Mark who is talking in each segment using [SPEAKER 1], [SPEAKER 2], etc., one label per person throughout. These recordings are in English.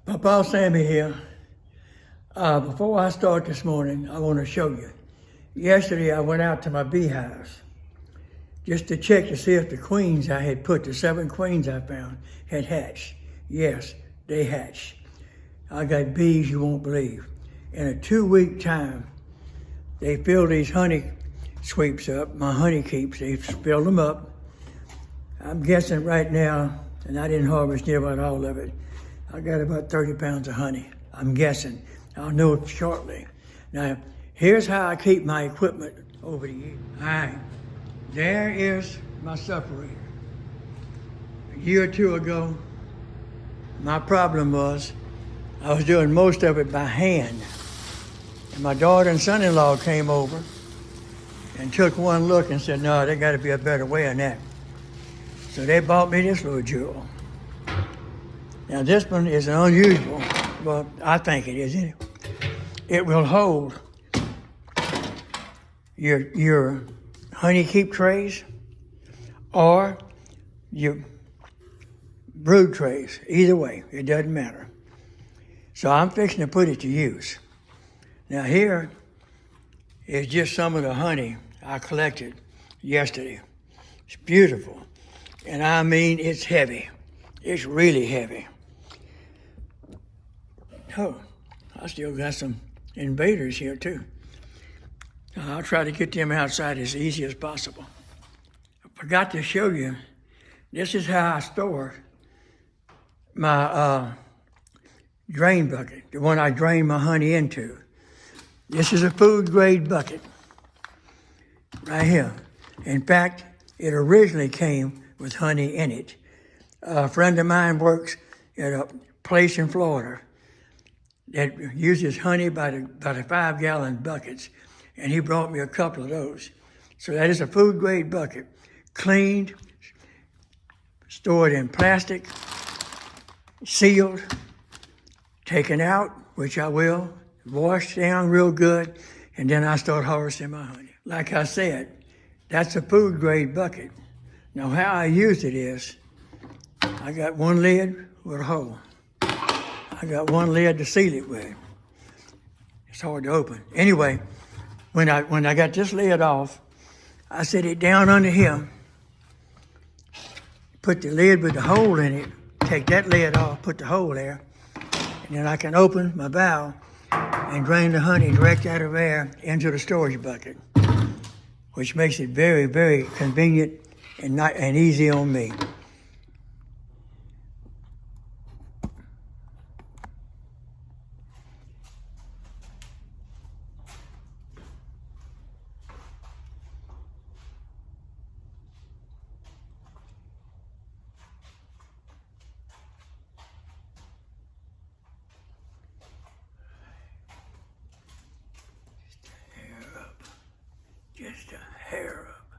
[SPEAKER 1] Pawpaw Sammy here. Before I start this morning, I want to show you. Yesterday, I went out to my beehives just to check to see if the queens I had put, the 7 queens I found, had hatched. Yes, they hatched. I got bees you won't believe. In a 2-week time, they filled these honey sweeps up, my honey keeps, they filled them up. I'm guessing right now, and I didn't harvest near about all of it, I got about 30 pounds of honey. I'm guessing. I'll know it shortly. Now, here's how I keep my equipment over the years. All right, there is my separator. A year or two ago, my problem was I was doing most of it by hand. And my daughter and son-in-law came over and took one look and said, no, there gotta be a better way than that. So they bought me this little jewel. Now this one is unusual. Well, I think it is anyway. It will hold your honey keep trays or your brood trays. Either way, it doesn't matter. So I'm fixing to put it to use. Now here is just some of the honey I collected yesterday. It's beautiful. And I mean, it's heavy. It's really heavy. Oh, I still got some invaders here too. I'll try to get them outside as easy as possible. I forgot to show you, this is how I store my drain bucket, the one I drain my honey into. This is a food grade bucket, right here. In fact, it originally came with honey in it. A friend of mine works at a place in Florida that uses honey by the 5-gallon buckets, and he brought me a couple of those. So that is a food grade bucket, cleaned, stored in plastic, sealed, taken out, which I will, washed down real good, and then I start harvesting my honey. Like I said, that's a food grade bucket. Now how I use it is, I got one lid with a hole. I got one lid to seal it with. It's hard to open. Anyway, when I got this lid off, I set it down under here, put the lid with the hole in it, take that lid off, put the hole there, and then I can open my valve and drain the honey direct out of there into the storage bucket, which makes it very, very convenient and easy on me. Just a hair up.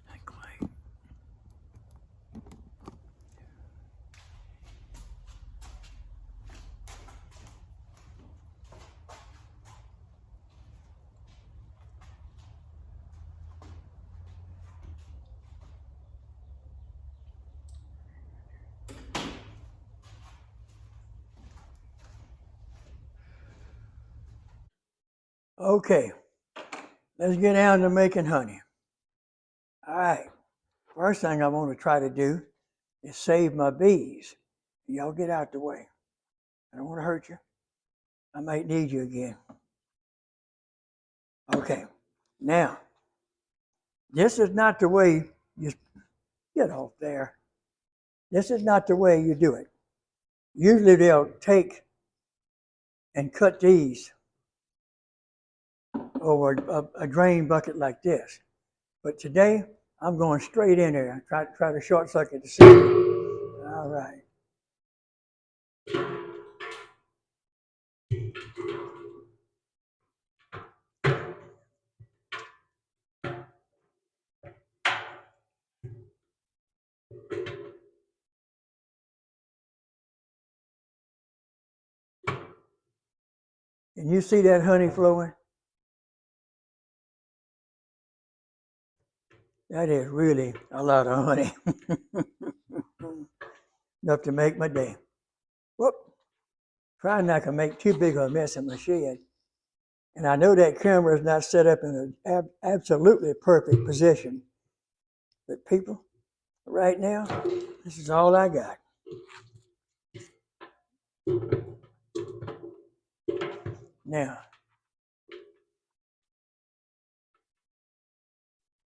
[SPEAKER 1] Not quite. Okay, let's get down to making honey. All right, first thing I want to try to do is save my bees. Y'all get out the way. I don't want to hurt you. I might need you again. Okay, now, this is not the way you get off there. This is not the way you do it. Usually they'll take and cut these over a drain bucket like this. But today, I'm going straight in there. Try to short circuit the system. All right. Can you see that honey flowing? That is really a lot of honey. enough to make my day. Whoop. Trying not to make too big of a mess in my shed. And I know that camera is not set up in an absolutely perfect position. But people, right now, this is all I got. Now,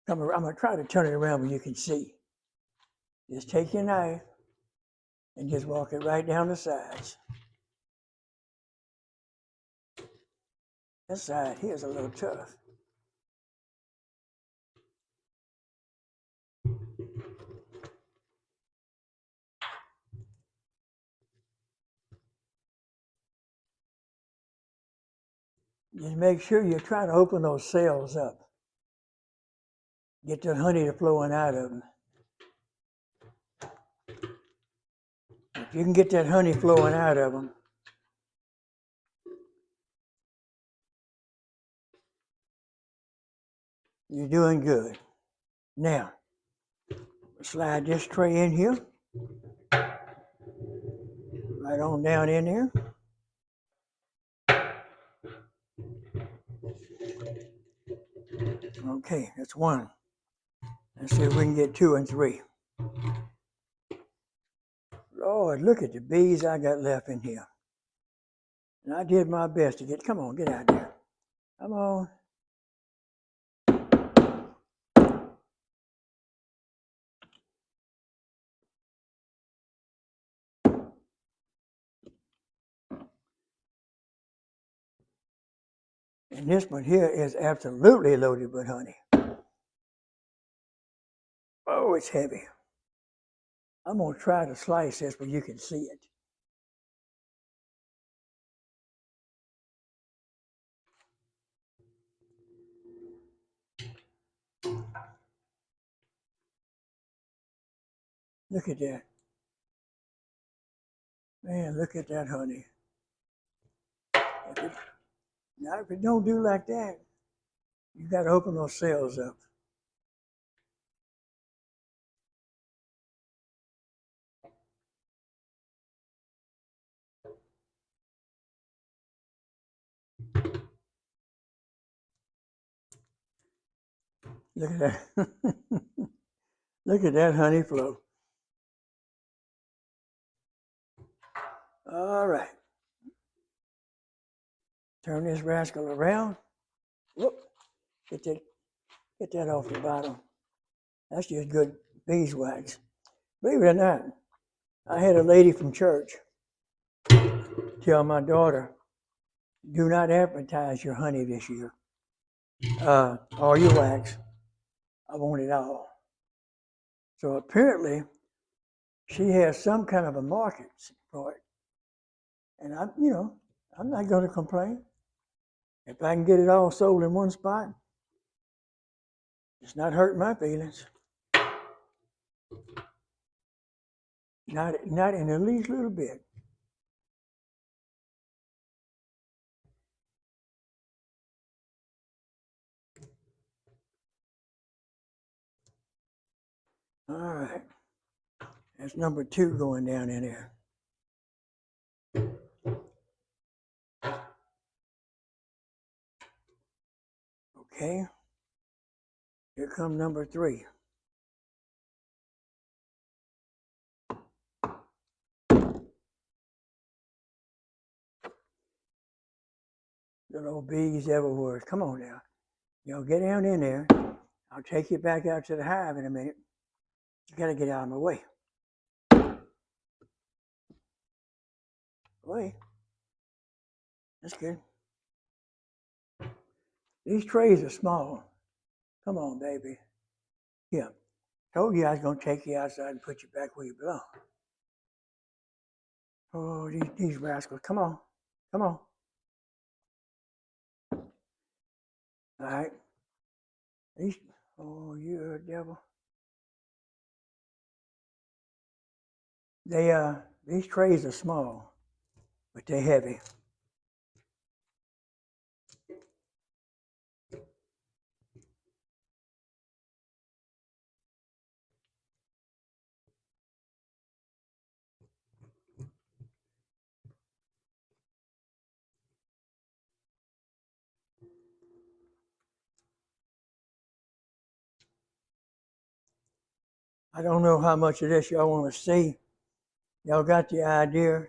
[SPEAKER 1] I'm going to try to turn it around where you can see. Just take your knife and just walk it right down the sides. This side here is a little tough. Just make sure you're trying to open those cells up. Get the honey flowing out of them. If you can get that honey flowing out of them, you're doing good. Now, slide this tray in here. Right on down in there. Okay, that's one. Let's see if we can get 2 and 3. Lord, look at the bees I got left in here. And I did my best to get, come on, get out there. Come on. And this one here is absolutely loaded with honey. Oh, it's heavy. I'm going to try to slice this where you can see it. Look at that. Man, look at that honey. If it don't do like that, you got to open those cells up. Look at that. Look at that honey flow. All right. Turn this rascal around. Whoop. Get that off the bottom. That's just good beeswax. Believe it or not, I had a lady from church tell my daughter, do not advertise your honey this year. Or your wax. I want it all. So apparently, she has some kind of a market for it. And I'm not going to complain. If I can get it all sold in one spot, it's not hurting my feelings. Not in the least little bit. All right. That's number 2 going down in there. Okay. Here comes number 3. Little bees everywhere. Come on now. Get down in there. I'll take you back out to the hive in a minute. You got to get out of my way. Wait. That's good. These trays are small. Come on, baby. Here. Told you I was going to take you outside and put you back where you belong. Oh, these rascals. Come on. Come on. All right. You're a devil. These trays are small, but they're heavy. I don't know how much of this y'all want to see. Y'all got the idea.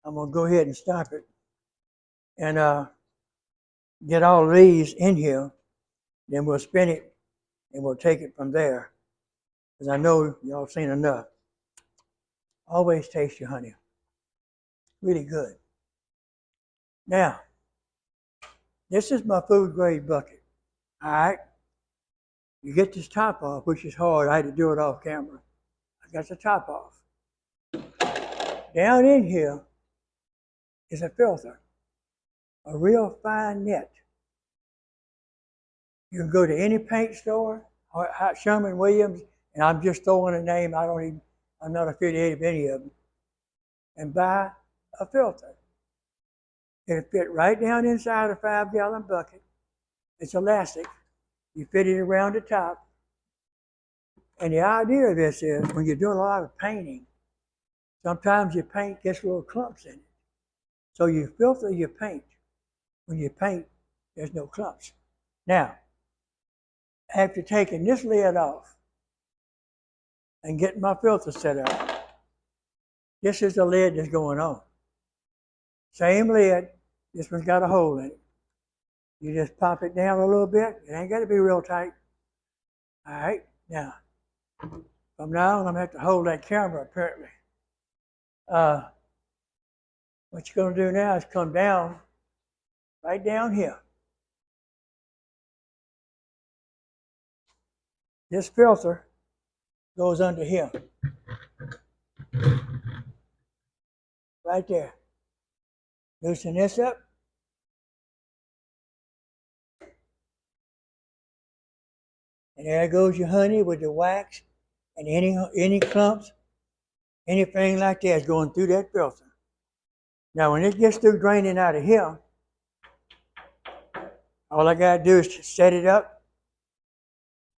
[SPEAKER 1] I'm going to go ahead and stop it and get all these in here. Then we'll spin it and we'll take it from there. Because I know y'all seen enough. Always taste your honey. Really good. Now, this is my food grade bucket. All right. You get this top off, which is hard. I had to do it off camera. I got the top off. Down in here is a filter, a real fine net. You can go to any paint store, Sherman-Williams, and I'm just throwing a name. I'm not affiliated with any of them, and buy a filter. It'll fit right down inside a 5-gallon bucket. It's elastic. You fit it around the top. And the idea of this is when you're doing a lot of painting, sometimes your paint gets little clumps in it. So you filter your paint. When you paint, there's no clumps. Now, after taking this lid off and getting my filter set up, this is the lid that's going on. Same lid, this one's got a hole in it. You just pop it down a little bit. It ain't got to be real tight. All right, now, from now on, I'm going to have to hold that camera, apparently. What you're going to do now is come down, right down here. This filter goes under here. Right there. Loosen this up. And there goes your honey with the wax and any clumps, anything like that is going through that filter. Now when it gets through draining out of here, all I gotta do is set it up.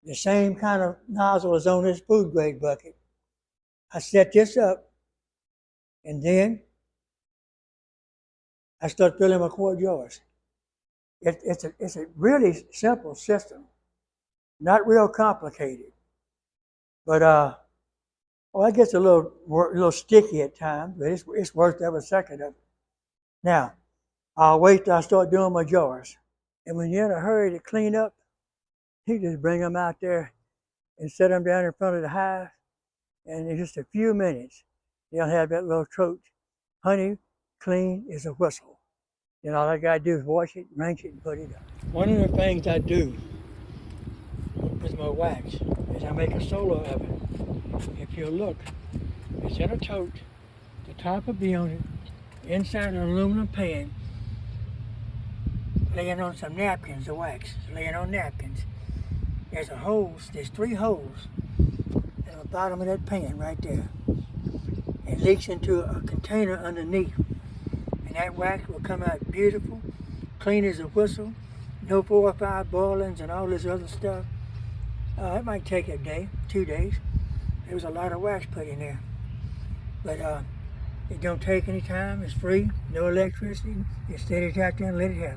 [SPEAKER 1] The same kind of nozzle is on this food grade bucket. I set this up and then I start filling my quart jars. It's a really simple system. Not real complicated, but well, it gets a little sticky at times, but it's worth every second of it. Now, I'll wait till I start doing my jars, and when you're in a hurry to clean up, you just bring them out there and set them down in front of the hive, and in just a few minutes, they'll have that little throat. Honey, clean as a whistle. Then all I gotta do is wash it, rinse it, and put it up. One of the things I do with my wax is I make a solo of it. If you look, it's in a tote, the top will be on it, inside an aluminum pan, laying on some napkins of wax, laying on napkins. There's there's 3 holes at the bottom of that pan right there. It leaks into a container underneath, and that wax will come out beautiful, clean as a whistle, no 4 or 5 boilings and all this other stuff. It might take a day, 2 days. There was a lot of wax put in there. But it don't take any time. It's free, no electricity. You set it out there and let it happen.